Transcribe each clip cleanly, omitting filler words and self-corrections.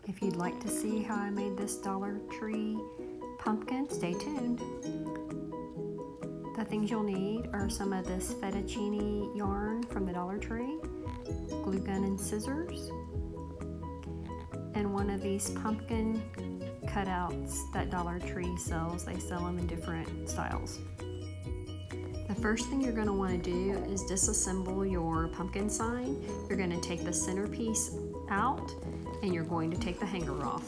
If you'd like to see how I made this Dollar Tree pumpkin, stay tuned. The things you'll need are some of this fettuccine yarn from the Dollar Tree, glue gun and scissors, and one of these pumpkin cutouts that Dollar Tree sells. They sell them in different styles. The first thing you're going to want to do is disassemble your pumpkin sign. You're going to take the centerpiece out and you're going to take the hanger off.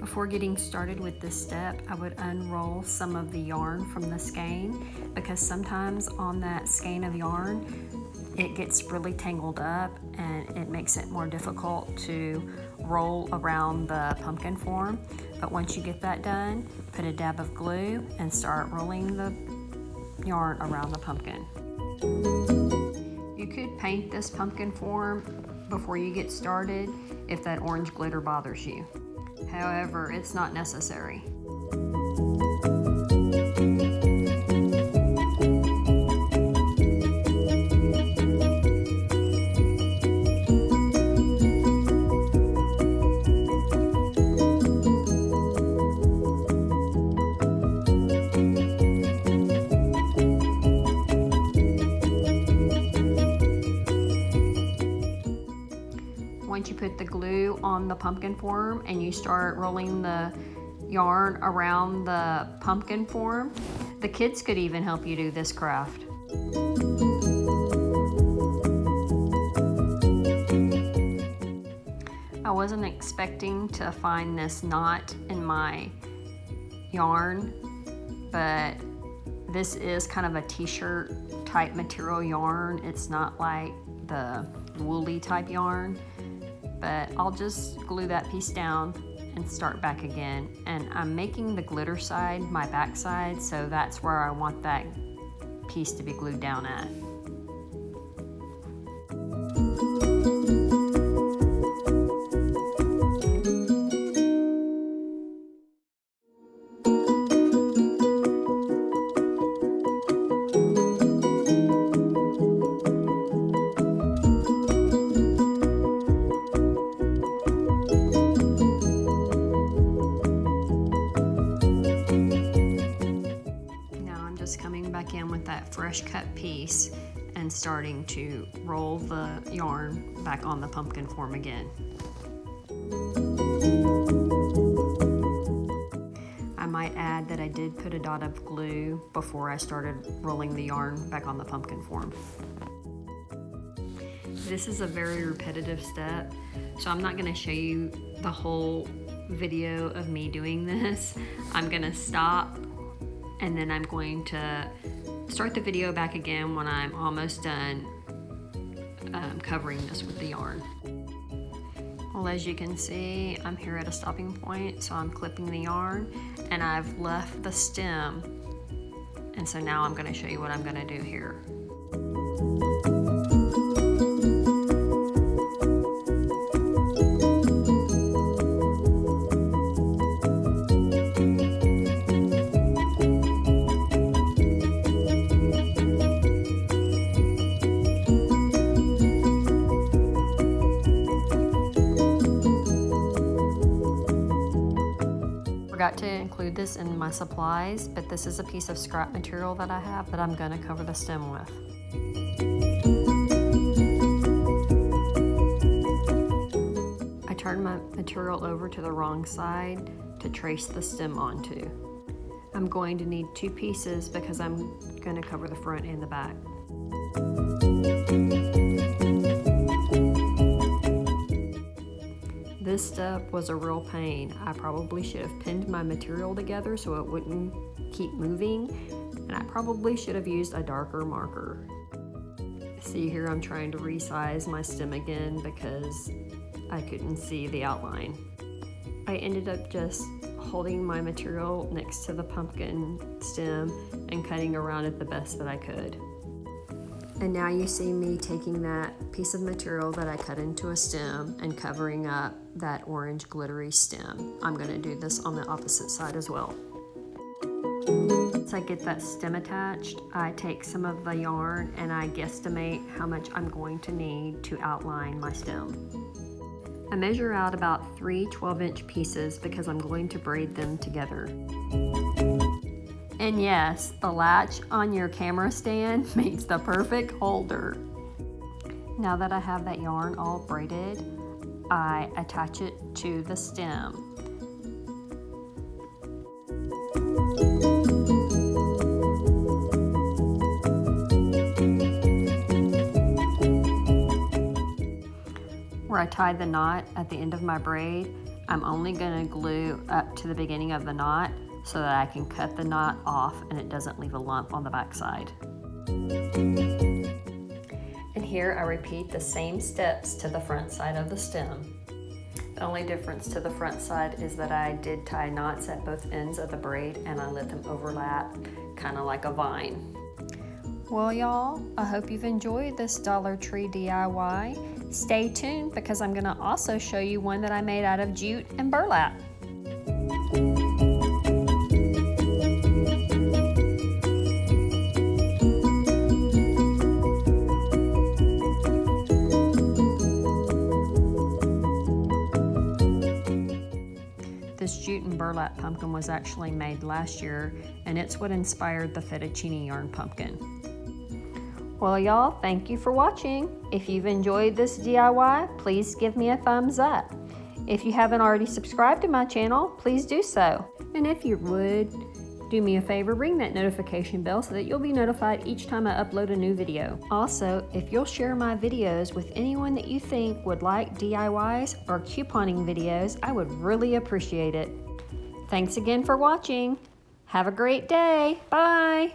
Before getting started with this step, I would unroll some of the yarn from the skein, because sometimes on that skein of yarn it gets really tangled up and it makes it more difficult to roll around the pumpkin form. But once you get that done, put a dab of glue and start rolling the yarn around the pumpkin. You could paint this pumpkin form before you get started if that orange glitter bothers you. However, it's not necessary. Once you put the glue on the pumpkin form and you start rolling the yarn around the pumpkin form, the kids could even help you do this craft. I wasn't expecting to find this knot in my yarn, but this is kind of a t-shirt type material yarn. It's not like the woolly type yarn. But I'll just glue that piece down and start back again. And I'm making the glitter side my back side, so that's where I want that piece to be glued down at. Coming back in with that fresh cut piece and starting to roll the yarn back on the pumpkin form again. I might add that I did put a dot of glue before I started rolling the yarn back on the pumpkin form. This is a very repetitive step, so I'm not going to show you the whole video of me doing this. I'm going to stop and then I'm going to start the video back again when I'm almost done covering this with the yarn. Well, as you can see, I'm here at a stopping point, so I'm clipping the yarn and I've left the stem, and so now I'm going to show you what I'm going to do here. Forgot to include this in my supplies, but this is a piece of scrap material that I have that I'm going to cover the stem with. I turned my material over to the wrong side to trace the stem onto. I'm going to need two pieces because I'm going to cover the front and the back. This step was a real pain. I probably should have pinned my material together so it wouldn't keep moving, and I probably should have used a darker marker. See here, I'm trying to resize my stem again because I couldn't see the outline. I ended up just holding my material next to the pumpkin stem and cutting around it the best that I could. And now you see me taking that piece of material that I cut into a stem and covering up that orange glittery stem. I'm going to do this on the opposite side as well. Once I get that stem attached, I take some of the yarn and I guesstimate how much I'm going to need to outline my stem. I measure out about 3 12-inch pieces because I'm going to braid them together. And yes, the latch on your camera stand makes the perfect holder. Now that I have that yarn all braided, I attach it to the stem. Where I tied the knot at the end of my braid, I'm only going to glue up to the beginning of the knot so that I can cut the knot off and it doesn't leave a lump on the back side. And here I repeat the same steps to the front side of the stem. The only difference to the front side is that I did tie knots at both ends of the braid and I let them overlap, kind of like a vine. Well, y'all, I hope you've enjoyed this Dollar Tree DIY. Stay tuned because I'm gonna also show you one that I made out of jute and burlap. This jute and burlap pumpkin was actually made last year, and it's what inspired the fettuccine yarn pumpkin. Well, y'all, thank you for watching. If you've enjoyed this DIY, please give me a thumbs up. If you haven't already subscribed to my channel, please do so. And if you would, do me a favor, ring that notification bell so that you'll be notified each time I upload a new video. Also, if you'll share my videos with anyone that you think would like DIYs or couponing videos, I would really appreciate it. Thanks again for watching. Have a great day. Bye.